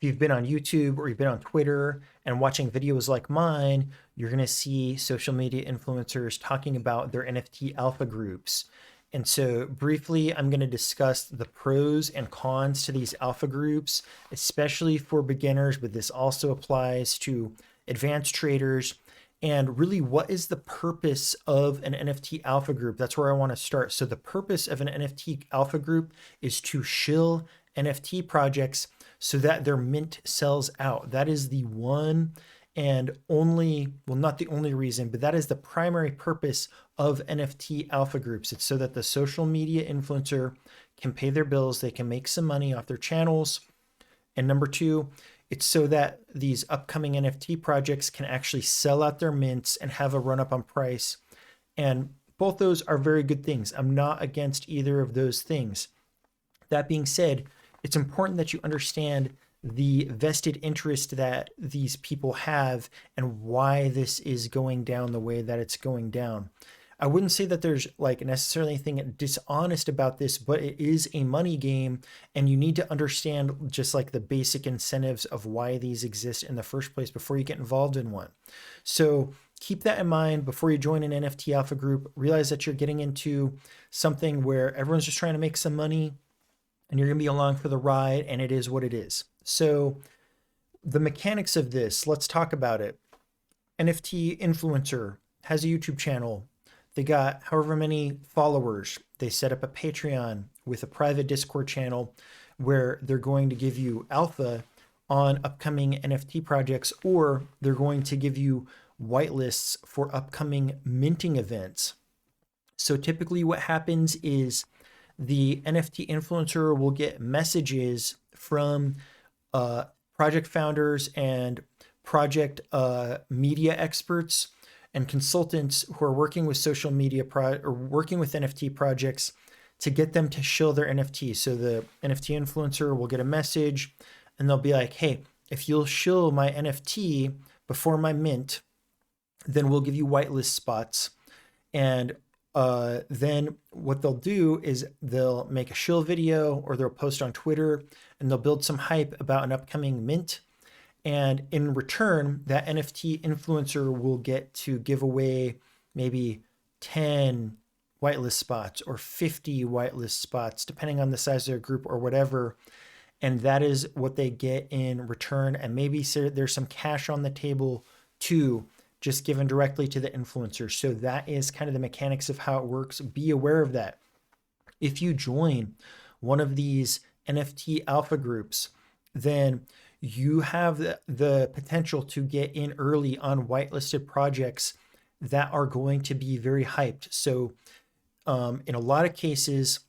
If you've been on YouTube or you've been on Twitter and watching videos like mine, you're going to see social media influencers talking about their NFT alpha groups. And so, briefly, I'm going to discuss the pros and cons to these alpha groups, especially for beginners, but this also applies to advanced traders. And really, what is the purpose of an NFT alpha group? That's where I want to start. So, the purpose of an NFT alpha group is to shill NFT projects so that their mint sells out. That is the one and only, well, not the only reason, but that is the primary purpose of NFT alpha groups. It's so that the social media influencer can pay their bills, they can make some money off their channels. And number two, it's so that these upcoming NFT projects can actually sell out their mints and have a run up on price. And both those are very good things. I'm not against either of those things. That being said, it's important that you understand the vested interest that these people have and why this is going down the way that it's going down. I wouldn't say that there's like necessarily anything dishonest about this, but it is a money game, and you need to understand just like the basic incentives of why these exist in the first place before you get involved in one. So keep that in mind before you join an NFT alpha group. Realize that you're getting into something where everyone's just trying to make some money and you're going to be along for the ride, and it is what it is. So the mechanics of this, let's talk about it. NFT influencer has a YouTube channel. They got however many followers. They set up a Patreon with a private Discord channel where they're going to give you alpha on upcoming NFT projects, or they're going to give you whitelists for upcoming minting events. So typically what happens is the NFT influencer will get messages from project founders and project media experts and consultants who are working with social media or working with NFT projects to get them to shill their NFT. So the NFT influencer will get a message and they'll be like, hey, if you'll shill my NFT before my mint, then we'll give you whitelist spots. And then what they'll do is they'll make a shill video or they'll post on Twitter and they'll build some hype about an upcoming mint. And in return, that NFT influencer will get to give away maybe 10 whitelist spots or 50 whitelist spots, depending on the size of their group or whatever. And that is what they get in return. And maybe there's some cash on the table too, just given directly to the influencer. So that is kind of the mechanics of how it works. Be aware of that. If you join one of these NFT alpha groups, then you have the potential to get in early on whitelisted projects that are going to be very hyped. So in a lot of cases,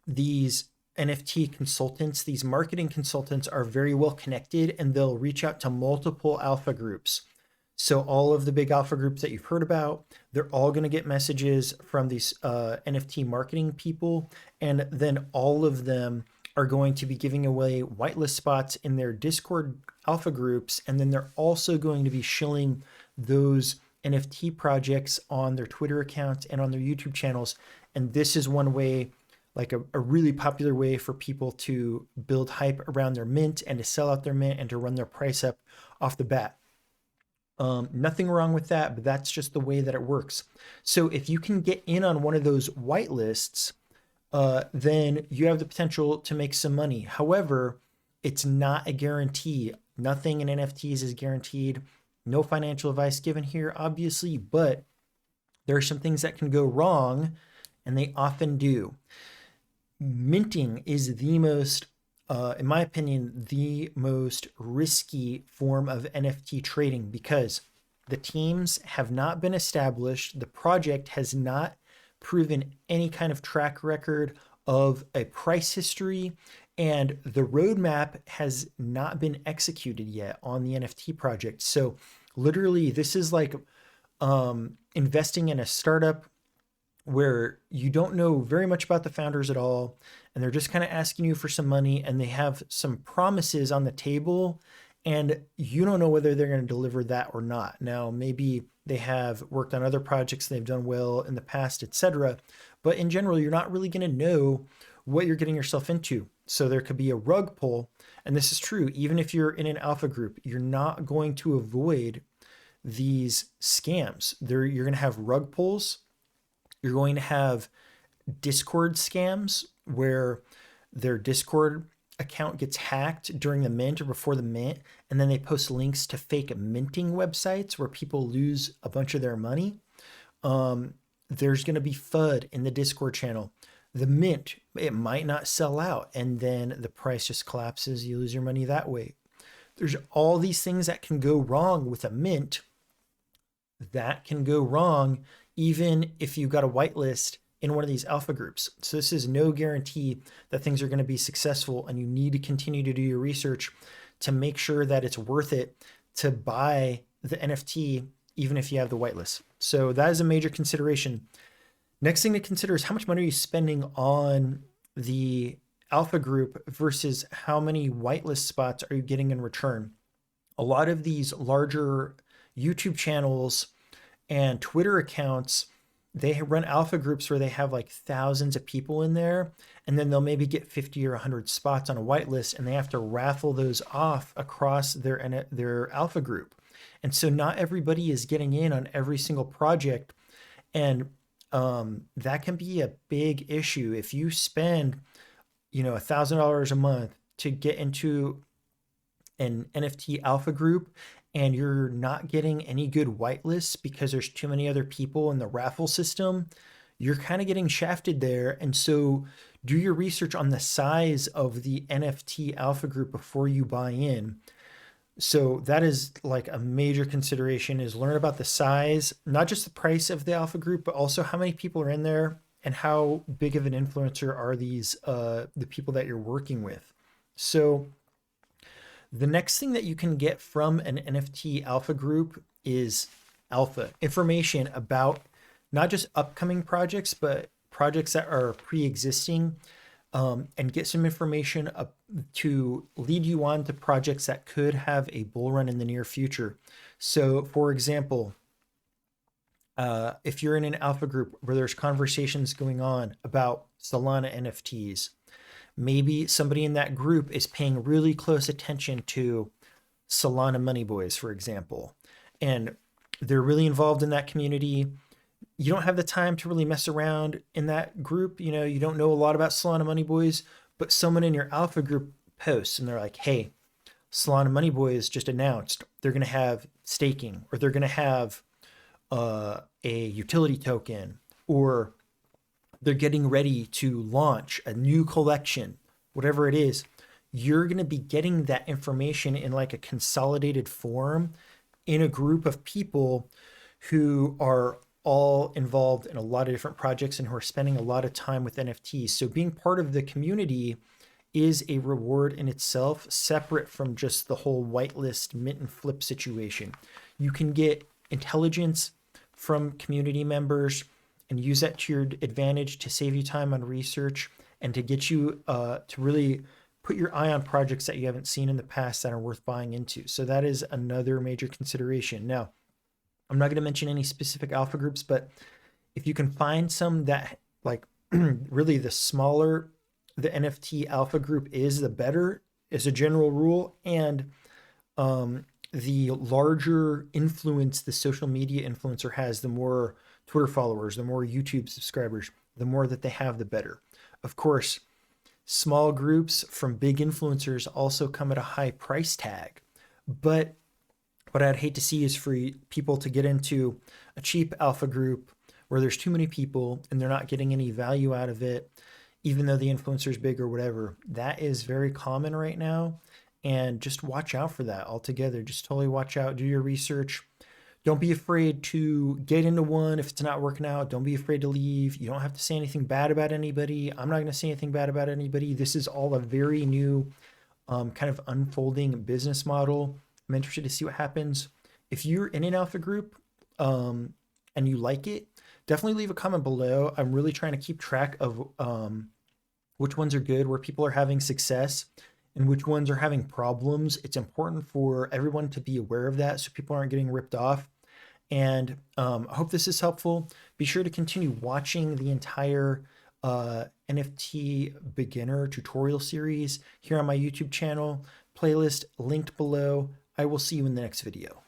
these NFT consultants, these marketing consultants are very well connected, and they'll reach out to multiple alpha groups. So all of the big alpha groups that you've heard about, they're all going to get messages from these NFT marketing people, and then all of them are going to be giving away whitelist spots in their Discord alpha groups, and then they're also going to be shilling those NFT projects on their Twitter accounts and on their YouTube channels. And this is one way, like a really popular way for people to build hype around their mint and to sell out their mint and to run their price up off the bat. Nothing wrong with that, but that's just the way that it works. So if you can get in on one of those whitelists, then you have the potential to make some money. However, it's not a guarantee. Nothing in NFTs is guaranteed. No financial advice given here, obviously, but there are some things that can go wrong, and they often do. Minting is the most, in my opinion, the most risky form of NFT trading because the teams have not been established. The project has not proven any kind of track record of a price history, and the roadmap has not been executed yet on the NFT project. So literally, this is like investing in a startup where you don't know very much about the founders at all, and they're just kind of asking you for some money, and they have some promises on the table, and you don't know whether they're going to deliver that or not. Now, maybe they have worked on other projects, they've done well in the past, etc. But in general, you're not really going to know what you're getting yourself into. So there could be a rug pull, and this is true. Even if you're in an alpha group, you're not going to avoid these scams. You're going to have rug pulls. You're going to have Discord scams where their Discord account gets hacked during the mint or before the mint, and then they post links to fake minting websites where people lose a bunch of their money. There's going to be FUD in the Discord channel. The mint, it might not sell out, and then the price just collapses. You lose your money that way. There's all these things that can go wrong with a mint that can go wrong even if you got a whitelist in one of these alpha groups. So this is no guarantee that things are going to be successful, and you need to continue to do your research to make sure that it's worth it to buy the NFT even if you have the whitelist. So that is a major consideration. Next thing to consider is how much money are you spending on the alpha group versus how many whitelist spots are you getting in return. A lot of these larger YouTube channels and Twitter accounts, they run alpha groups where they have like thousands of people in there, and then they'll maybe get 50 or 100 spots on a whitelist, and they have to raffle those off across their alpha group. And so not everybody is getting in on every single project, and that can be a big issue. If you spend, $1,000 a month to get into an NFT alpha group and you're not getting any good whitelists because there's too many other people in the raffle system, you're kind of getting shafted there. And so do your research on the size of the NFT alpha group before you buy in. So that is like a major consideration, is learn about the size, not just the price of the alpha group, but also how many people are in there and how big of an influencer are these, the people that you're working with. So the next thing that you can get from an NFT alpha group is alpha information about not just upcoming projects, but projects that are pre-existing, and get some information to lead you on to projects that could have a bull run in the near future. So for example, if you're in an alpha group where there's conversations going on about Solana NFTs, maybe somebody in that group is paying really close attention to Solana Money Boys, for example, and they're really involved in that community. You don't have the time to really mess around in that group. You don't know a lot about Solana Money Boys, but someone in your alpha group posts and they're like, hey, Solana Money Boys just announced they're going to have staking, or they're going to have a utility token, or they're getting ready to launch a new collection, whatever it is. You're going to be getting that information in like a consolidated form in a group of people who are all involved in a lot of different projects and who are spending a lot of time with NFTs. So being part of the community is a reward in itself, separate from just the whole whitelist mint and flip situation. You can get intelligence from community members and use that to your advantage to save you time on research and to get you to really put your eye on projects that you haven't seen in the past that are worth buying into. So that is another major consideration. Now, I'm not going to mention any specific alpha groups, but if you can find some that, like, really the smaller the NFT alpha group is, the better, is a general rule. And the larger influence the social media influencer has, the more Twitter followers, the more YouTube subscribers, the more that they have, the better. Of course, small groups from big influencers also come at a high price tag. But what I'd hate to see is for people to get into a cheap alpha group where there's too many people and they're not getting any value out of it, even though the influencer is big or whatever. That is very common right now. And just watch out for that altogether. Just totally watch out, do your research. Don't be afraid to get into one if it's not working out. Don't be afraid to leave. You don't have to say anything bad about anybody. I'm not going to say anything bad about anybody. This is all a very new kind of unfolding business model. I'm interested to see what happens. If you're in an alpha group and you like it, definitely leave a comment below. I'm really trying to keep track of which ones are good, where people are having success, and which ones are having problems. It's important for everyone to be aware of that so people aren't getting ripped off. And I hope this is helpful. Be sure to continue watching the entire NFT beginner tutorial series here on my YouTube channel. Playlist linked below. I will see you in the next video.